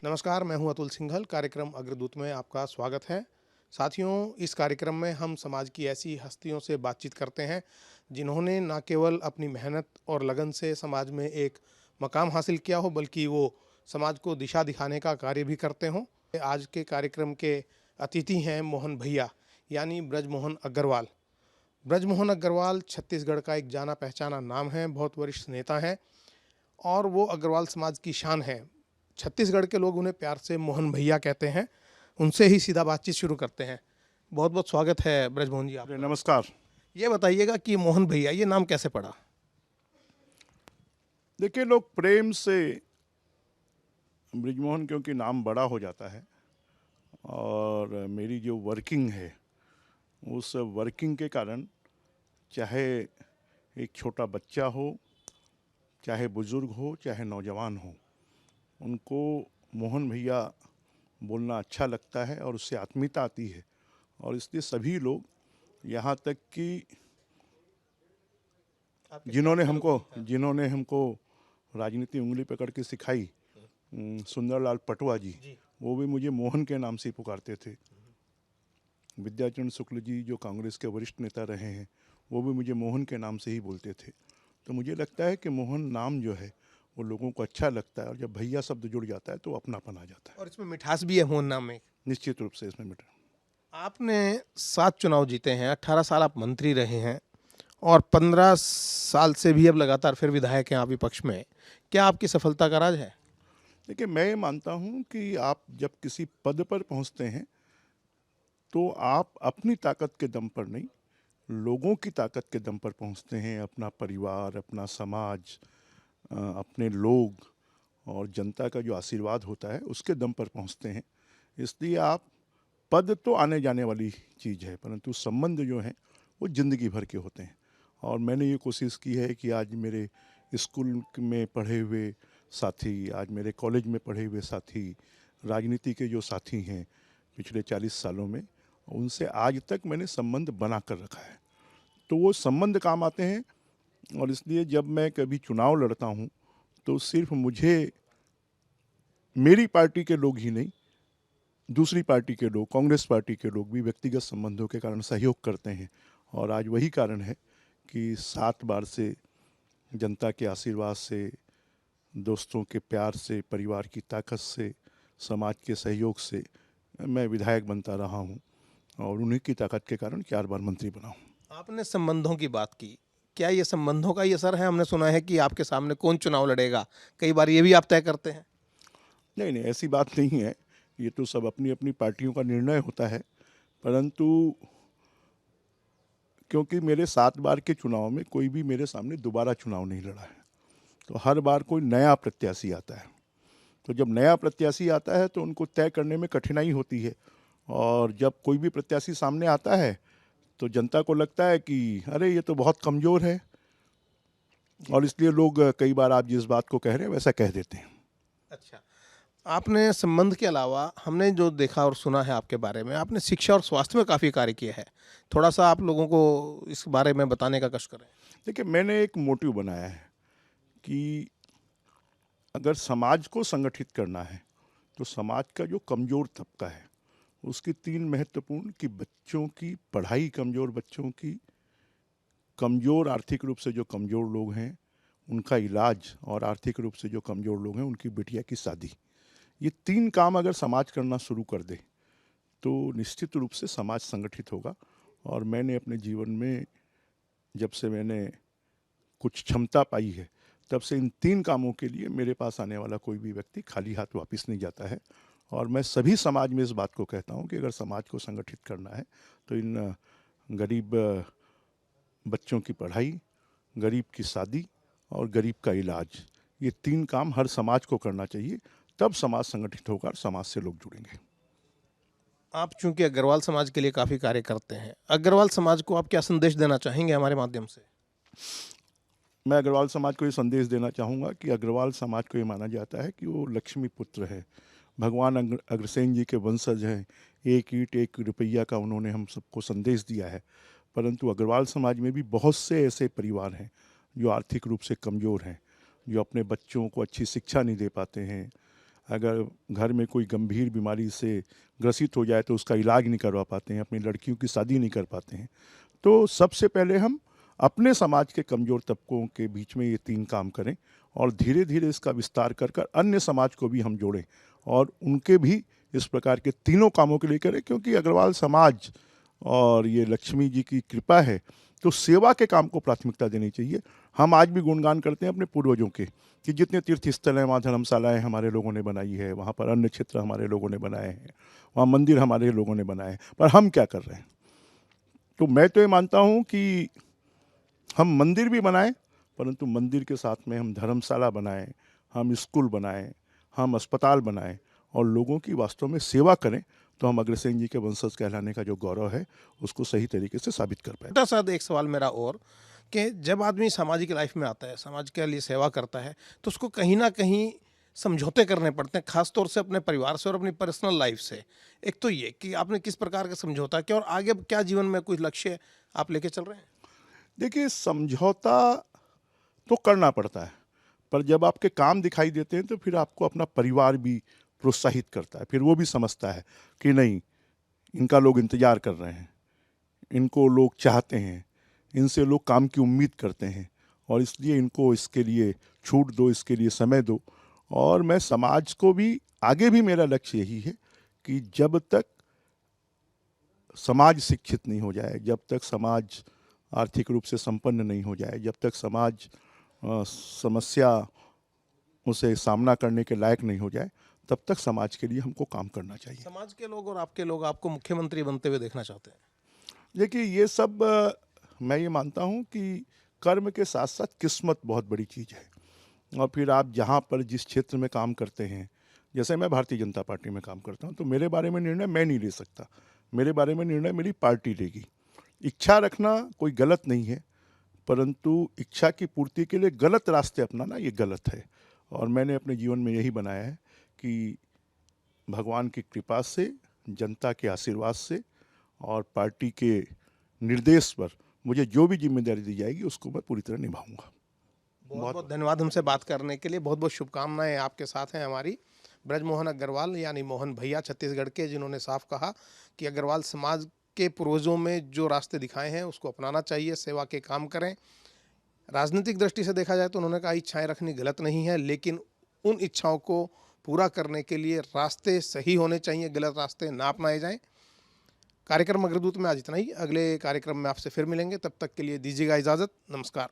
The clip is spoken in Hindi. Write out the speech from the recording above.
नमस्कार, मैं हूं अतुल सिंघल। कार्यक्रम अग्रदूत में आपका स्वागत है। साथियों, इस कार्यक्रम में हम समाज की ऐसी हस्तियों से बातचीत करते हैं जिन्होंने न केवल अपनी मेहनत और लगन से समाज में एक मकाम हासिल किया हो, बल्कि वो समाज को दिशा दिखाने का कार्य भी करते हों। आज के कार्यक्रम के अतिथि हैं मोहन भैया, यानी ब्रजमोहन अग्रवाल। ब्रजमोहन अग्रवाल छत्तीसगढ़ का एक जाना पहचाना नाम है, बहुत वरिष्ठ नेता हैं और वो अग्रवाल समाज की शान है। छत्तीसगढ़ के लोग उन्हें प्यार से मोहन भैया कहते हैं। उनसे ही सीधा बातचीत शुरू करते हैं। बहुत बहुत स्वागत है ब्रजमोहन जी अरे आपका। नमस्कार। ये बताइएगा कि मोहन भैया ये नाम कैसे पड़ा? देखिए, लोग प्रेम से ब्रिजमोहन क्योंकि नाम बड़ा हो जाता है और मेरी जो वर्किंग है उस वर्किंग के कारण चाहे एक छोटा बच्चा हो, चाहे बुज़ुर्ग हो, चाहे नौजवान हो, उनको मोहन भैया बोलना अच्छा लगता है और उससे आत्मीयता आती है। और इसलिए सभी लोग, यहाँ तक कि जिन्होंने हमको राजनीति उंगली पकड़ के सिखाई, सुंदरलाल पटवा जी, वो भी मुझे मोहन के नाम से पुकारते थे। विद्याचरण शुक्ल जी जो कांग्रेस के वरिष्ठ नेता रहे हैं, वो भी मुझे मोहन के नाम से ही बोलते थे। तो मुझे लगता है कि मोहन नाम जो है वो लोगों को अच्छा लगता है और जब भैया शब्द जुड़ जाता है तो अपनापन आ जाता है। और इसमें मिठास भी है मोहन नाम में। निश्चित रूप से इसमें मिटा। आपने 7 चुनाव जीते हैं, 18 साल आप मंत्री रहे हैं और 15 साल से भी अब लगातार फिर विधायक हैं आप विपक्ष में। क्या आपकी सफलता का राज है? देखिए, मैं ये मानता हूँ कि आप जब किसी पद पर पहुँचते हैं तो आप अपनी ताकत के दम पर नहीं, लोगों की ताकत के दम पर पहुँचते हैं। अपना परिवार, अपना समाज, अपने लोग और जनता का जो आशीर्वाद होता है उसके दम पर पहुँचते हैं। इसलिए आप पद तो आने जाने वाली चीज़ है, परंतु संबंध जो हैं वो ज़िंदगी भर के होते हैं। और मैंने ये कोशिश की है कि आज मेरे स्कूल में पढ़े हुए साथी, आज मेरे कॉलेज में पढ़े हुए साथी, राजनीति के जो साथी हैं पिछले 40 सालों में, उनसे आज तक मैंने संबंध बना कर रखा है। तो वो संबंध काम आते हैं और इसलिए जब मैं कभी चुनाव लड़ता हूँ तो सिर्फ मुझे, मेरी पार्टी के लोग ही नहीं, दूसरी पार्टी के लोग, कांग्रेस पार्टी के लोग भी व्यक्तिगत संबंधों के कारण सहयोग करते हैं। और आज वही कारण है कि 7 बार से जनता के आशीर्वाद से, दोस्तों के प्यार से, परिवार की ताकत से, समाज के सहयोग से मैं विधायक बनता रहा हूँ और उन्हीं की ताकत के कारण 4 बार मंत्री बना हूँ। आपने संबंधों की बात की। क्या ये संबंधों का ही असर है? हमने सुना है कि आपके सामने कौन चुनाव लड़ेगा, कई बार ये भी आप तय करते हैं। नहीं नहीं, ऐसी बात नहीं है। ये तो सब अपनी अपनी पार्टियों का निर्णय होता है, परंतु क्योंकि मेरे 7 बार के चुनाव में कोई भी मेरे सामने दोबारा चुनाव नहीं लड़ा है, तो हर बार कोई नया प्रत्याशी आता है। तो जब नया प्रत्याशी आता है तो उनको तय करने में कठिनाई होती है। और जब कोई भी प्रत्याशी सामने आता है तो जनता को लगता है कि अरे ये तो बहुत कमज़ोर है, और इसलिए लोग कई बार आप जिस बात को कह रहे हैं वैसा कह देते हैं। अच्छा, आपने संबंध के अलावा हमने जो देखा और सुना है आपके बारे में, आपने शिक्षा और स्वास्थ्य में काफ़ी कार्य किए हैं। थोड़ा सा आप लोगों को इस बारे में बताने का कष्ट करें। देखिए, मैंने एक मोटिव बनाया है कि अगर समाज को संगठित करना है तो समाज का जो कमज़ोर तबका है उसकी 3 महत्वपूर्ण, कि बच्चों की पढ़ाई, कमज़ोर बच्चों की, कमज़ोर आर्थिक रूप से जो कमज़ोर लोग हैं उनका इलाज, और आर्थिक रूप से जो कमज़ोर लोग हैं उनकी बिटिया की शादी। ये 3 काम अगर समाज करना शुरू कर दे तो निश्चित रूप से समाज संगठित होगा। और मैंने अपने जीवन में, जब से मैंने कुछ क्षमता पाई है, तब से इन 3 कामों के लिए मेरे पास आने वाला कोई भी व्यक्ति खाली हाथ वापस नहीं जाता है। और मैं सभी समाज में इस बात को कहता हूँ कि अगर समाज को संगठित करना है तो इन गरीब बच्चों की पढ़ाई, गरीब की शादी और गरीब का इलाज, ये 3 काम हर समाज को करना चाहिए। तब समाज संगठित होगा और समाज से लोग जुड़ेंगे। आप चूंकि अग्रवाल समाज के लिए काफ़ी कार्य करते हैं, अग्रवाल समाज को आप क्या संदेश देना चाहेंगे हमारे माध्यम से? मैं अग्रवाल समाज को ये संदेश देना चाहूँगा कि अग्रवाल समाज को ये माना जाता है कि वो लक्ष्मी पुत्र है, भगवान अग्रसेन जी के वंशज हैं। 1 ईंट 1 रुपया का उन्होंने हम सबको संदेश दिया है। परंतु अग्रवाल समाज में भी बहुत से ऐसे परिवार हैं जो आर्थिक रूप से कमज़ोर हैं, जो अपने बच्चों को अच्छी शिक्षा नहीं दे पाते हैं, अगर घर में कोई गंभीर बीमारी से ग्रसित हो जाए तो उसका इलाज नहीं करवा पाते हैं, अपनी लड़कियों की शादी नहीं कर पाते हैं। तो सबसे पहले हम अपने समाज के कमज़ोर तबकों के बीच में ये 3 काम करें और धीरे धीरे इसका विस्तार कर कर अन्य समाज को भी हम जोड़ें और उनके भी इस प्रकार के तीनों कामों के लिए करें, क्योंकि अग्रवाल समाज और ये लक्ष्मी जी की कृपा है तो सेवा के काम को प्राथमिकता देनी चाहिए। हम आज भी गुणगान करते हैं अपने पूर्वजों के कि जितने तीर्थ स्थल हैं, वहाँ धर्मशालाएँ हमारे लोगों ने बनाई है, वहाँ पर अन्य क्षेत्र हमारे लोगों ने बनाए हैं, वहाँ मंदिर हमारे लोगों ने बनाए हैं, पर हम क्या कर रहे हैं? तो मैं तो ये मानता हूँ कि हम मंदिर भी बनाएं, परंतु मंदिर के साथ में हम धर्मशाला बनाएं, हम स्कूल बनाएं, हम अस्पताल बनाएं और लोगों की वास्तव में सेवा करें, तो हम अग्रसेन जी के वंशज कहलाने का जो गौरव है उसको सही तरीके से साबित कर पाए। छोटा सा एक सवाल मेरा और, कि जब आदमी सामाजिक लाइफ में आता है, समाज के लिए सेवा करता है, तो उसको कहीं ना कहीं समझौते करने पड़ते हैं, खास तौर से अपने परिवार से और अपनी पर्सनल लाइफ से। एक तो ये कि आपने किस प्रकार का समझौता किया और आगे क्या जीवन में कुछ लक्ष्य आप लेके चल रहे हैं? देखिए, समझौता तो करना पड़ता है, पर जब आपके काम दिखाई देते हैं तो फिर आपको अपना परिवार भी प्रोत्साहित करता है, फिर वो भी समझता है कि नहीं, इनका लोग इंतज़ार कर रहे हैं, इनको लोग चाहते हैं, इनसे लोग काम की उम्मीद करते हैं और इसलिए इनको इसके लिए छूट दो, इसके लिए समय दो। और मैं समाज को भी, आगे भी मेरा लक्ष्य यही है कि जब तक समाज शिक्षित नहीं हो जाए, जब तक समाज आर्थिक रूप से संपन्न नहीं हो जाए, जब तक समाज समस्या उसे सामना करने के लायक नहीं हो जाए, तब तक समाज के लिए हमको काम करना चाहिए। समाज के लोग और आपके लोग आपको मुख्यमंत्री बनते हुए देखना चाहते हैं? देखिए, ये सब मैं ये मानता हूँ कि कर्म के साथ साथ किस्मत बहुत बड़ी चीज़ है। और फिर आप जहाँ पर जिस क्षेत्र में काम करते हैं, जैसे मैं भारतीय जनता पार्टी में काम करता हूँ, तो मेरे बारे में निर्णय मैं नहीं ले सकता, मेरे बारे में निर्णय मेरी पार्टी लेगी। इच्छा रखना कोई गलत नहीं है, परंतु इच्छा की पूर्ति के लिए गलत रास्ते अपनाना ये गलत है। और मैंने अपने जीवन में यही बनाया है कि भगवान की कृपा से, जनता के आशीर्वाद से और पार्टी के निर्देश पर मुझे जो भी जिम्मेदारी दी जाएगी उसको मैं पूरी तरह निभाऊंगा। बहुत बहुत धन्यवाद हमसे बात करने के लिए। बहुत बहुत शुभकामनाएं आपके साथ हैं हमारी। ब्रजमोहन अग्रवाल यानी मोहन भैया छत्तीसगढ़ के, जिन्होंने साफ कहा कि अग्रवाल समाज के पूर्वजों में जो रास्ते दिखाए हैं उसको अपनाना चाहिए, सेवा के काम करें। राजनीतिक दृष्टि से देखा जाए तो उन्होंने कहा इच्छाएं रखनी गलत नहीं है, लेकिन उन इच्छाओं को पूरा करने के लिए रास्ते सही होने चाहिए, गलत रास्ते ना अपनाए जाएं। कार्यक्रम अग्रदूत में आज इतना ही। अगले कार्यक्रम में आपसे फिर मिलेंगे, तब तक के लिए दीजिएगा इजाज़त। नमस्कार।